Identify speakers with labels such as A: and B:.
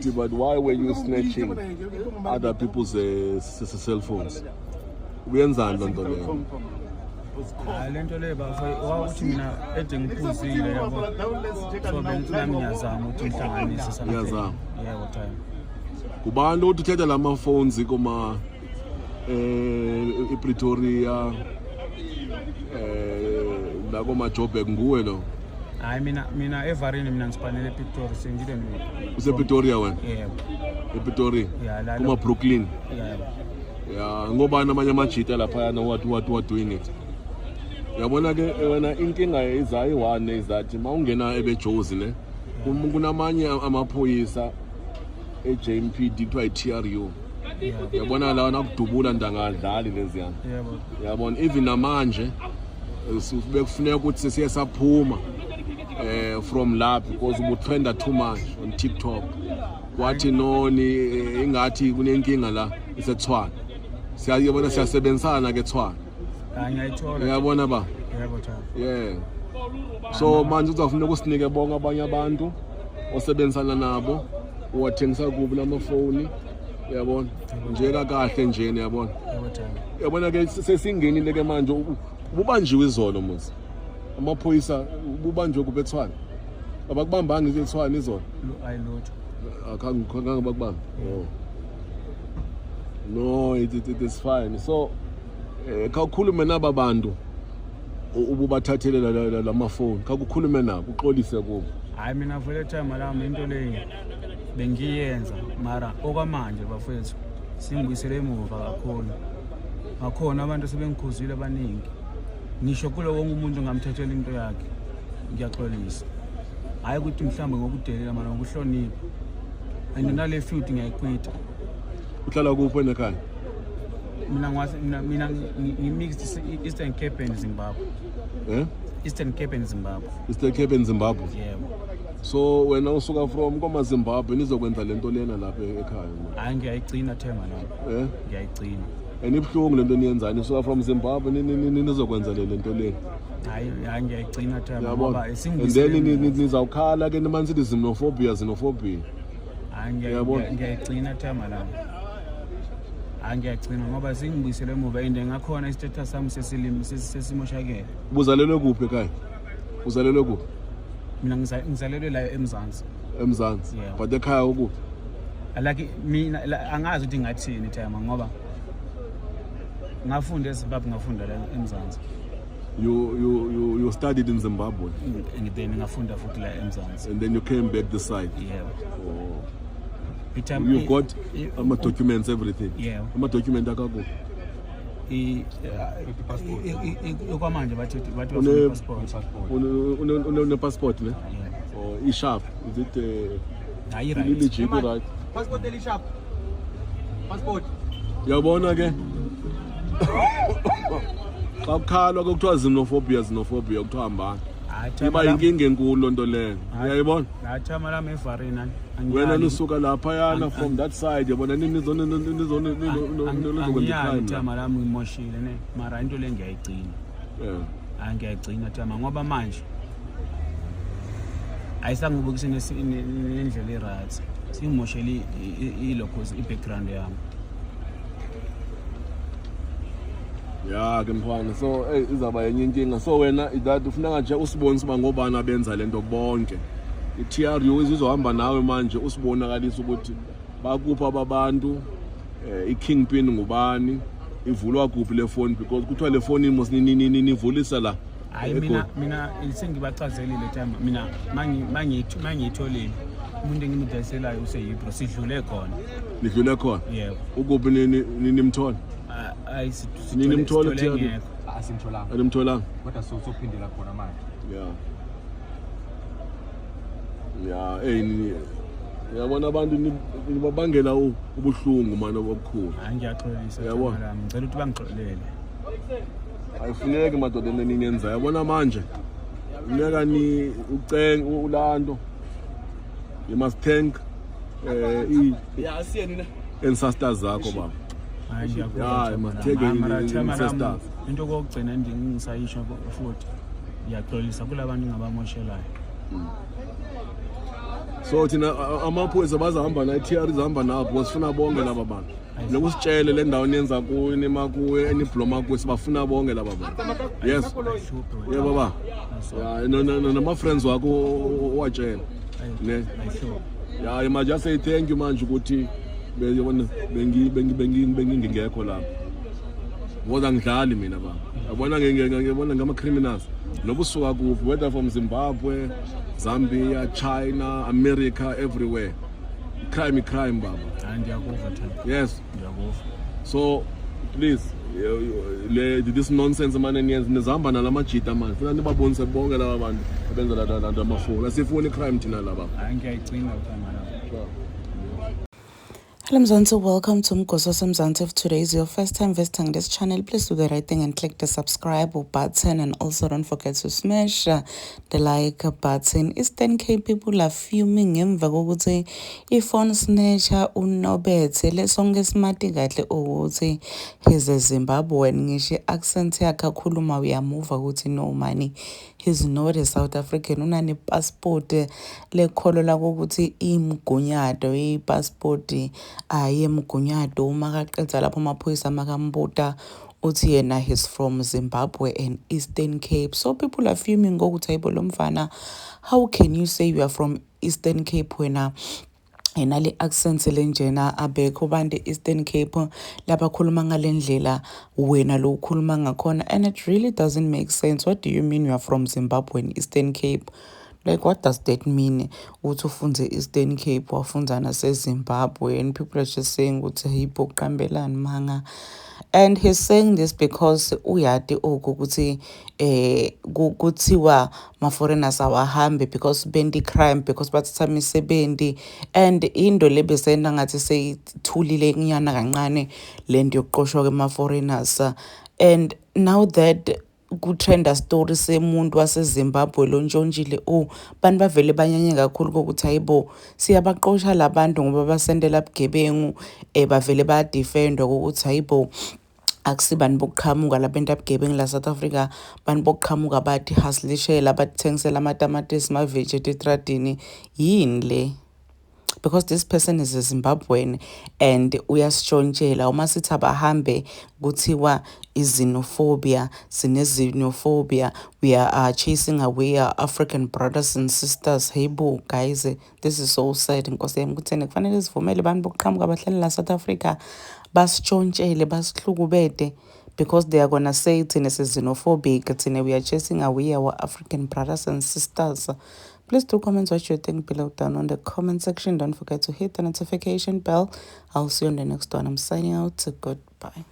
A: But why were you snatching other people's cell phones? Uyenzani lento leyo?
B: Lento leyo bafowethu mina ede ngiphuzile yabo. So bengicela ngiyazama ukuthi ngihlanganise sana.
A: Ngiyazama.
B: Yebo time.
A: Kubani ukuthi uthetha lama phones koma ePretoria la koma Joburg nguwe lo?
B: Hayi mina evarini mina ngispanele ePretoria sengile
A: usePretoria wena?
B: Yebo.
A: ePretoria?
B: Yeah, la
A: kuma Brooklyn?
B: Yebo.
A: Yeah, ngoba namanye amajita lapha yana what doing it. Yabona ke wena inkinga izayi one izathi mawungena ebejozi ne kunamanye amaphoyisa eJMPD kuthiwa iTRU. Yabona la nakudubula ndangadlali lezi yana.
B: Yebo.
A: Yabona even namanje bekufuneka ukuthi siye saphuma from lab because ubutrenda too much on TikTok. Wathi noni ingathi kunenkinga la iseTshwane. Siyabona siyasebenzisana ke eTshwane.
B: Ngiyayithola.
A: Uyabona ba?
B: Yebo cha.
A: Yeah. So manje uzafuna ukusinike bonke abanye abantu osebenzisana nabo uwathengisa kubi lamafoni. Uyabona? Njeka kahle nje uyabona?
B: Yebo cha.
A: Uyabona ke sesingenile ke manje ububanjiwe izolo muzi. Amaphoyisa ububanjwe kubeTshwane. Abakubambanga eTshwane izolo.
B: Ayilutho.
A: Akangikho bakubamba. No, it is fine. So kakhulume naba bantu ububathathele lamafoni. Kakukhulume nabo uxolise kubo.
B: Hayi mina vele time lami into leyo bengiyenza mara okwamanje bafethu singibuyisele emuva kakhulu. Ngakhona abantu sebengikhuzile abaningi. Ngisho kulo wonke umuntu ngamthethela into yakhe. Ngiyaxolisa. Hayi ukuthi mhlambe ngokudelela mara ngokuhlonipha. And nale futhi ngiyayiqhwitha.
A: Uhlala kuphi wena ekhaya?
B: Mina ngimixed Eastern Cape and Zimbabwe. Eastern Cape and Zimbabwe.
A: Eastern Cape and Zimbabwe.
B: Yebo.
A: So wena usuka from koma Zimbabwe nizokwenza lento lena lapha ekhaya.
B: Hayi ngiyayigcina thema lapho. Ngiyayigcina.
A: Enibhlungu lento niyenzani usuka from Zimbabwe nizokwenza lento lena.
B: Hayi ngiyayigcina thema ngoba
A: singibisele. And then nizawukhala ke nimanzi xenophobia.
B: Hayi ngiyayigcina thema lapho. Angiyagcina ngoba singibuyisele emuva ende ngakhona istatus sami sesimoshakele.
A: Uzalelwe kuphi ekhaya? Uzalelwe kuphi?
B: Mina ngizalelwe la eMzansi.
A: eMzansi. But ekhaya ukuphi?
B: Like mina angazi ukuthi ngathini time ngoba ngafunda eZimbabwe ngafunda la eMzansi.
A: You studied in Zimbabwe?
B: And then ngafunda futhi la eMzansi.
A: And then you came back this side?
B: Yeah.
A: Oh. You got my documents, everything.
B: Yeah.
A: My document akakho.
B: Okwamanje bathi passport.
A: Une passport ne?
B: Yeah.
A: Or e-sharp. Is it
B: legit
A: right?
C: Passport e-sharp. Passport.
A: Yabona ke. Kakhalwa kuthiwa xenophobia kuthiwa hambana. Iba inkinga enkulu lonto leyo. Uyayibona?
B: Ngathama lami evarina.
A: Wena usuka lapha yana from that side yabona nizokwenza
B: thama lami ngimoshile ne mara into le ngiyayigcina. Ngiyayigcina thama ngoba manje ayisangibukise nendlela eright. Singimoshele ilokhozi ibackground yami.
A: Ya ke mfana so izaba yenye inkinga so wena that ufuna nje usibonise ngobana benza lento bonke iTRU izohamba nawe manje usibonakalisa ukuthi bakupha ababantu iKingpin ngubani ivulwa kuphi le phone because kuthiwa le phone mos nivulisa la.
B: Hayi mina sengibachazelile time mina mangiyitholile umuntu engimdayiselayo useyibro sidlule khona.
A: Nidlule khona?
B: Yebo.
A: Ukuphi nimthola? Nini nimthola TRU?
C: Asimtholanga.
A: Animtholanga?
C: Kodwa sophindela khona manje.
A: Yabona abantu nibabangela ubuhlungu manje obukhulu.
B: Ngiyaxolisa thama ngicela ukuthi bangixolele.
A: Ayifuneki madoda eninyenza yabona manje. Uneka ni ucenga ulanto. You must thank
C: siyena
A: ancestors zakho baba.
B: Hayi ngiyakuzwa into kokugcina ngisayisho futhi ngiyaxolisa kulabantu ngabamoshelayo.
A: So thina amaphoyisa bazahamba na i-TR izahamba nabo because sifuna bonke laba bantu. Nokusitshele le ndawo niyenza kuyo nima kuyo enibloma kuyo sibafuna bonke laba bantu. Yes. Yeah baba. Yeah no friends wakho owatshela. Ne. Yeah I must just say thank you manje ukuthi bengingekho lapha. Ngoba ngidlali mina baba. Yabona ngama criminals. Nobusuka kuphi whether from Zimbabwe, Zambia, China, America, everywhere. Crime baba.
B: And Yakuva.
A: Yes.
B: Yakuva.
A: So please this nonsense man nizahamba nalamajita man. Funa nibabonise bonke laba bantu abenza la mafoni. Asifuni crime thina laba.
B: Angiyayicina uThamara.
D: Hello Mzansi, welcome to Mgoso Mzansi. If today is your first time visiting this channel, please do the right thing and click the subscribe button, and also don't forget to smash the like button. It's 10k people are fuming emva kokuthi iphone snatcher uNobethe lesonke smart kahle ukuthi he's a Zimbabwean, ngisho accent yakhe akhuluma uyamuva ukuthi no money, he's not a South African, unane passport lekholo la ukuthi imgunyado ipassport aye mgunyado. Uma kaqedza lapho amaphoyisa makambuta uthi yena he's from Zimbabwe and Eastern Cape. So people are fuming ngokuthi hayibo lo mfana, how can you say you are from Eastern Cape wena enale accent lenjena abekho bande Eastern Cape lapha khuluma ngalendlela wena lo ukhuluma ngakhona, and it really doesn't make sense. What do you mean you are from Zimbabwe and Eastern Cape? Like, what does that mean? Uthi ufunze Eastern Cape wafunza nase Zimbabwe, and people are just saying uthi hipo qambelani manga. And he's saying this because uyati ukuthi kuthiwa ma foreigners awahambe because bendi crime, because bathatha imisebenzi, and into lebesenda ngathi seyithulile nyana kancane lento yokuqoshwa kwema foreigners. And now that kutrenda story semuntu waseZimbabwe lo ntshontshile bantu bavele banyanye kakhulu kokuthi hayibo siyabaqosha labantu ngoba basendela bugebengu, bavele bayadefendwa kokuthi hayibo akusibani bokuqhamuka labantu abugebengu la South Africa, bantu bokuqhamuka bathi hasilishela bathengisela amatamatisi maveji etradini yini le. Because this person is a Zimbabwean and uyasitshontshela uma sithi abahambe kuthiwa xenophobia, xenophobia, we are chasing away our African brothers and sisters. Hey bo guys, this is so sad. Nkosi yami kuthene kufanele sivumele abantu bokuqhamuka abahlala la South Africa basitshontshele basihlukubede, because they are gonna say thina xenophobic, thina we are chasing away our African brothers and sisters. Please do comment what you think below down on the comment section. Don't forget to hit the notification bell. I'll see you on the next one. I'm signing out. Goodbye.